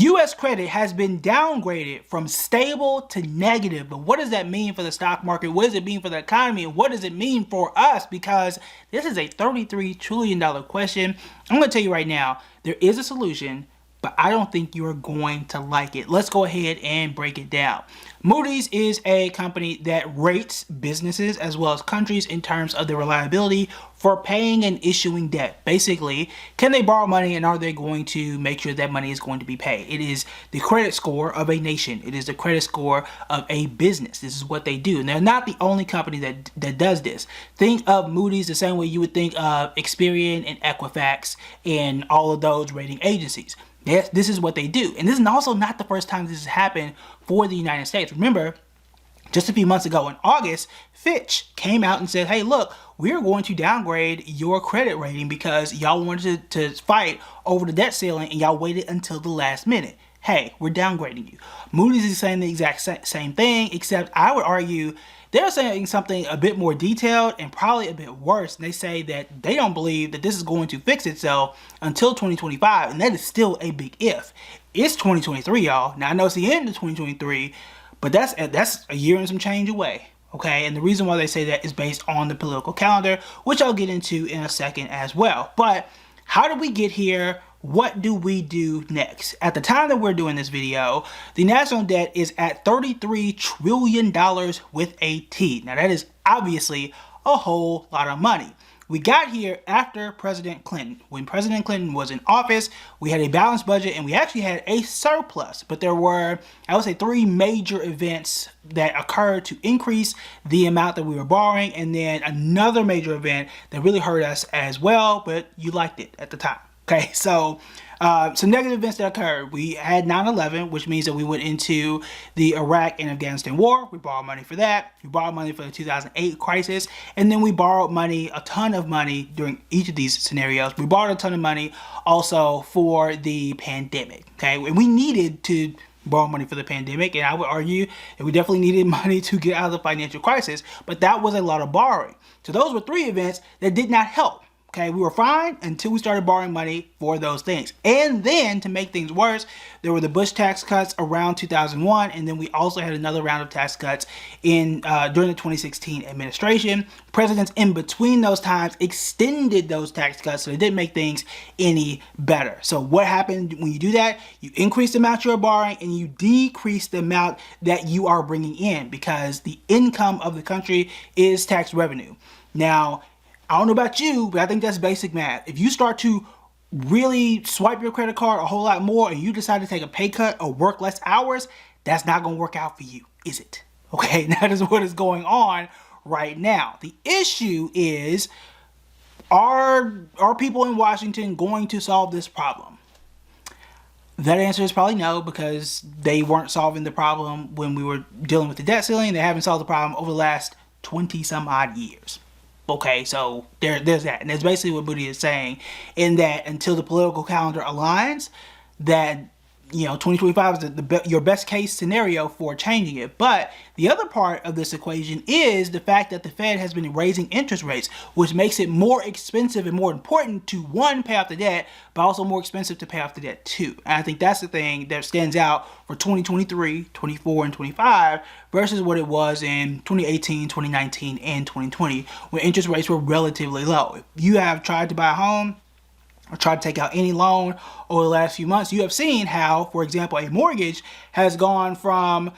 U.S. credit has been downgraded from stable to negative. But what does that mean for the stock market? What does it mean for the economy? And what does it mean for us? Because this is a $33 trillion question. I'm going to tell you right now, there is a solution, but I don't think you're going to like it. Let's go ahead and break it down. Moody's is a company that rates businesses as well as countries in terms of their reliability for paying and issuing debt. Basically, can they borrow money and are they going to make sure that money is going to be paid? It is the credit score of a nation. It is the credit score of a business. This is what they do. And they're not the only company that does this. Think of Moody's the same way you would think of Experian and Equifax and all of those rating agencies. Yes, this is what they do. And this is also not the first time this has happened for the United States. Remember, just a few months ago in August, Fitch came out and said, hey, look, we're going to downgrade your credit rating because y'all wanted to fight over the debt ceiling and y'all waited until the last minute. Hey, we're downgrading you. Moody's is saying the exact same thing, except I would argue they're saying something a bit more detailed and probably a bit worse. They say that they don't believe that this is going to fix itself until 2025, and that is still a big if. It's 2023, y'all. Now, I know it's the end of 2023, but that's a year and some change away, okay? And the reason why they say that is based on the political calendar, which I'll get into in a second as well. But how did we get here? What do we do next? At the time that we're doing this video, the national debt is at $33 trillion with a T. Now that is obviously a whole lot of money. We got here after President Clinton. When President Clinton was in office, we had a balanced budget and we actually had a surplus. But there were, I would say, three major events that occurred to increase the amount that we were borrowing, and then another major event that really hurt us as well, but you liked it at the time. Okay, so some negative events that occurred. We had 9/11, which means that we went into the Iraq and Afghanistan war. We borrowed money for that. We borrowed money for the 2008 crisis. And then we borrowed money, a ton of money during each of these scenarios. We borrowed a ton of money also for the pandemic. Okay, and we needed to borrow money for the pandemic. And I would argue that we definitely needed money to get out of the financial crisis. But that was a lot of borrowing. So those were three events that did not help. Okay, we were fine until we started borrowing money for those things. And then to make things worse, there were the Bush tax cuts around 2001, and then we also had another round of tax cuts in during the 2016 administration. Presidents in between those times extended those tax cuts, so they didn't make things any better. So what happened when you do that? You increase the amount you're borrowing and you decrease the amount that you are bringing in, because the income of the country is tax revenue. Now, I don't know about you, but I think that's basic math. If you start to really swipe your credit card a whole lot more and you decide to take a pay cut or work less hours, that's not going to work out for you, is it? Okay, that is what is going on right now. The issue is, are people in Washington going to solve this problem? That answer is probably no, because they weren't solving the problem when we were dealing with the debt ceiling. They haven't solved the problem over the last 20 some odd years. Okay, so there's that. And that's basically what Moody is saying, in that until the political calendar aligns, that, you know, 2025 is your best case scenario for changing it. But the other part of this equation is the fact that the Fed has been raising interest rates, which makes it more expensive and more important to, one, pay off the debt, but also more expensive to pay off the debt too. And I think that's the thing that stands out for 2023, 24, and 25 versus what it was in 2018, 2019, and 2020, when interest rates were relatively low. If you have tried to buy a home or try to take out any loan over the last few months, you have seen how, for example, a mortgage has gone from,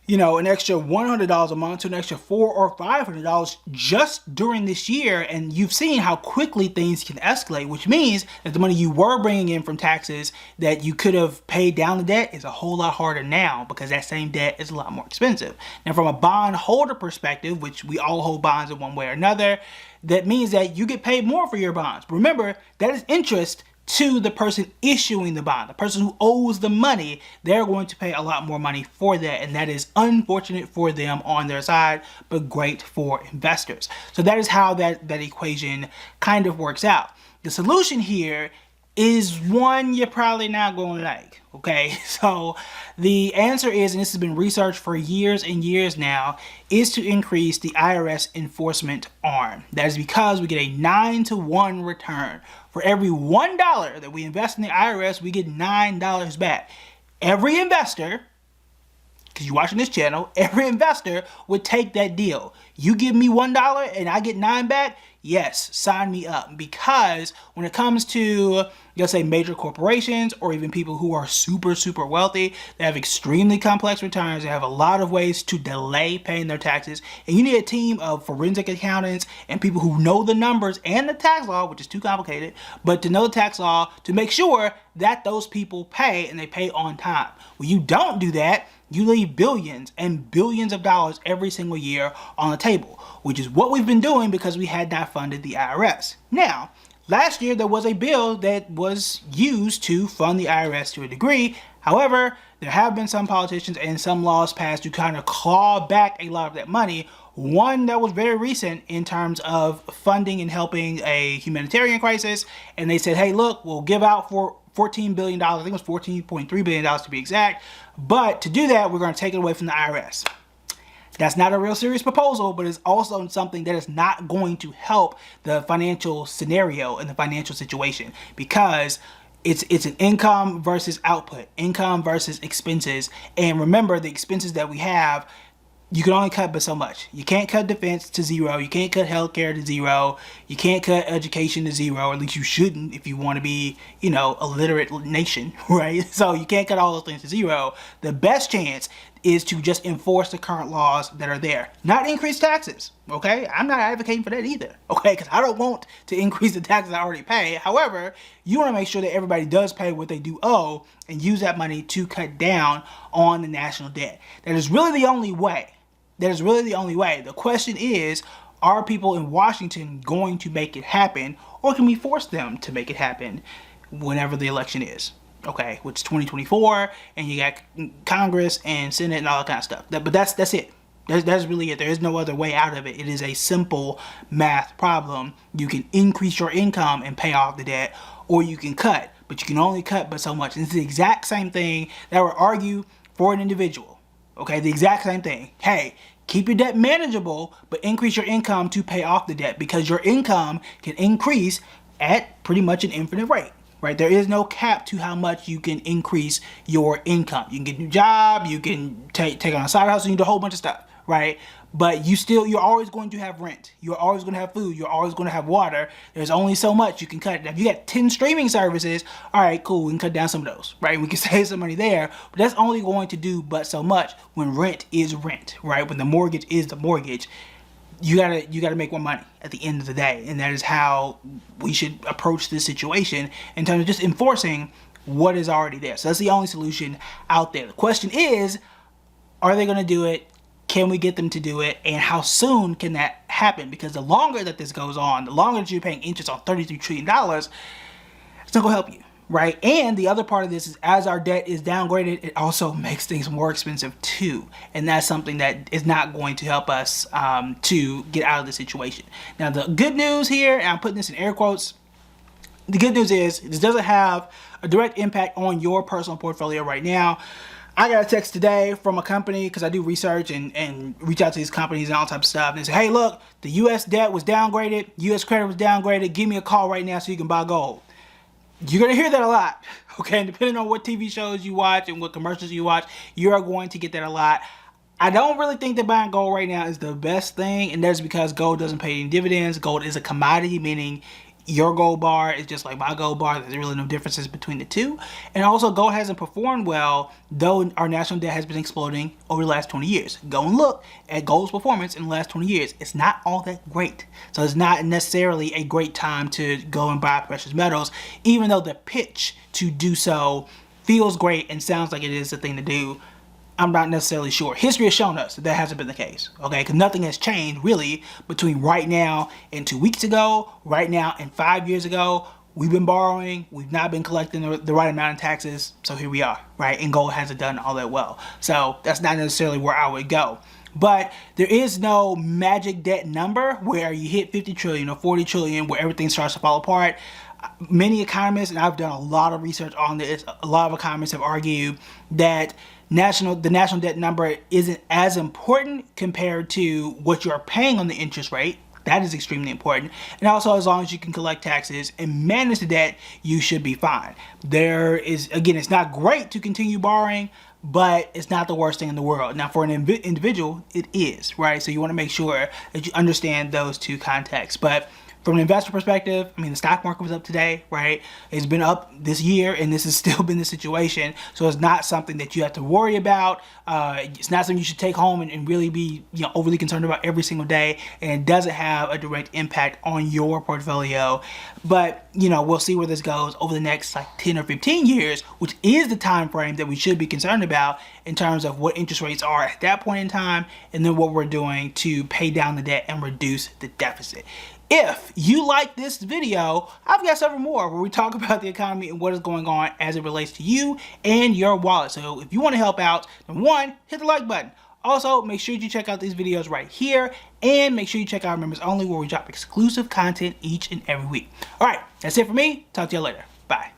you know, an extra $100 a month to an extra $400 or $500 just during this year. And you've seen how quickly things can escalate, which means that the money you were bringing in from taxes that you could have paid down the debt is a whole lot harder now, because that same debt is a lot more expensive. Now, from a bond holder perspective, which we all hold bonds in one way or another, that means that you get paid more for your bonds. But remember, that is interest to the person issuing the bond. The person who owes the money, they're going to pay a lot more money for that, and that is unfortunate for them on their side, but great for investors. So that is how that equation kind of works out. The solution here is one you're probably not going to like, okay? So the answer is, and this has been researched for years and years now, is to increase the IRS enforcement arm. That is because we get a 9-to-1 return. For every $1 that we invest in the IRS, we get $9 back. every investor, because you're watching this channel, every investor would take that deal. You give me $1 and I get 9 back, yes, sign me up. Because when it comes to, let's say, major corporations or even people who are super, super wealthy, they have extremely complex returns, they have a lot of ways to delay paying their taxes, and you need a team of forensic accountants and people who know the numbers and the tax law, which is too complicated, but to know the tax law to make sure that those people pay and they pay on time. When you don't do that, you leave billions and billions of dollars every single year on the table, which is what we've been doing because we had not funded the IRS. Now, last year there was a bill that was used to fund the IRS to a degree. However, there have been some politicians and some laws passed to kind of claw back a lot of that money. One that was very recent in terms of funding and helping a humanitarian crisis. And they said, hey, look, we'll give out for $14 billion. I think it was $14.3 billion to be exact. But to do that, we're going to take it away from the IRS. That's not a real serious proposal, but it's also something that is not going to help the financial scenario and the financial situation, because it's an income versus output, income versus expenses. And remember, the expenses that we have, you can only cut but so much. You can't cut defense to zero. You can't cut healthcare to zero. You can't cut education to zero. At least you shouldn't if you want to be, a literate nation, right? So you can't cut all those things to zero. The best chance is to just enforce the current laws that are there. Not increase taxes, okay? I'm not advocating for that either, okay? Because I don't want to increase the taxes I already pay. However, you want to make sure that everybody does pay what they do owe and use that money to cut down on the national debt. That is really the only way. That is really the only way. The question is, are people in Washington going to make it happen, or can we force them to make it happen whenever the election is? Okay, which is 2024, and you got Congress and Senate and all that kind of stuff. But that's it. That's really it. There is no other way out of it. It is a simple math problem. You can increase your income and pay off the debt, or you can cut, but you can only cut but so much. And it's the exact same thing that would argue for an individual. Okay, the exact same thing. Hey, keep your debt manageable, but increase your income to pay off the debt, because your income can increase at pretty much an infinite rate, right? There is no cap to how much you can increase your income. You can get a new job, you can take on a side hustle, you can do a whole bunch of stuff, right? But you're always going to have rent. You're always going to have food. You're always going to have water. There's only so much you can cut. Now, if you got 10 streaming services, all right, cool, we can cut down some of those, right? We can save some money there, but that's only going to do but so much when rent is rent, right? When the mortgage is the mortgage, you gotta make more money at the end of the day. And that is how we should approach this situation in terms of just enforcing what is already there. So that's the only solution out there. The question is, are they going to do it? Can we get them to do it? And how soon can that happen? Because the longer that this goes on, the longer that you're paying interest on $33 trillion, it's not going to help you, right? And the other part of this is, as our debt is downgraded, it also makes things more expensive too. And that's something that is not going to help us to get out of the situation. Now, the good news here, and I'm putting this in air quotes, the good news is this doesn't have a direct impact on your personal portfolio right now. I got a text today from a company, because I do research and reach out to these companies and all types of stuff. And they say, hey, look, the U.S. debt was downgraded. U.S. credit was downgraded. Give me a call right now so you can buy gold. You're going to hear that a lot, okay? And depending on what TV shows you watch and what commercials you watch, you are going to get that a lot. I don't really think that buying gold right now is the best thing, and that's because gold doesn't pay any dividends. Gold is a commodity, meaning your gold bar is just like my gold bar. There's really no differences between the two. And also, gold hasn't performed well, though our national debt has been exploding over the last 20 years. Go and look at gold's performance in the last 20 years. It's not all that great. So it's not necessarily a great time to go and buy precious metals, even though the pitch to do so feels great and sounds like it is the thing to do. I'm not necessarily sure. History has shown us that that hasn't been the case, okay? Because nothing has changed really between right now and 2 weeks ago, right now and 5 years ago. We've been borrowing, we've not been collecting the right amount of taxes, so here we are, right? And gold hasn't done all that well. So that's not necessarily where I would go. But there is no magic debt number where you hit 50 trillion or 40 trillion where everything starts to fall apart. Many economists, and I've done a lot of research on this, a lot of economists have argued that the national debt number isn't as important compared to what you're paying on the interest rate, That is extremely important. And also, as long as you can collect taxes and manage the debt, you should be fine. There is, again, it's not great to continue borrowing, but it's not the worst thing in the world. Now, for an individual, it is, right? So you want to make sure that you understand those two contexts. But from an investor perspective, I mean, the stock market was up today, right? It's been up this year, and this has still been the situation. So it's not something that you have to worry about. It's not something you should take home and really be, overly concerned about every single day. And it doesn't have a direct impact on your portfolio. But, we'll see where this goes over the next like 10 or 15 years, which is the time frame that we should be concerned about in terms of what interest rates are at that point in time, and then what we're doing to pay down the debt and reduce the deficit. If you like this video, I've got several more where we talk about the economy and what is going on as it relates to you and your wallet. So if you want to help out, number one, hit the like button. Also, make sure you check out these videos right here, and make sure you check out Members Only, where we drop exclusive content each and every week. All right, that's it for me. Talk to you later. Bye.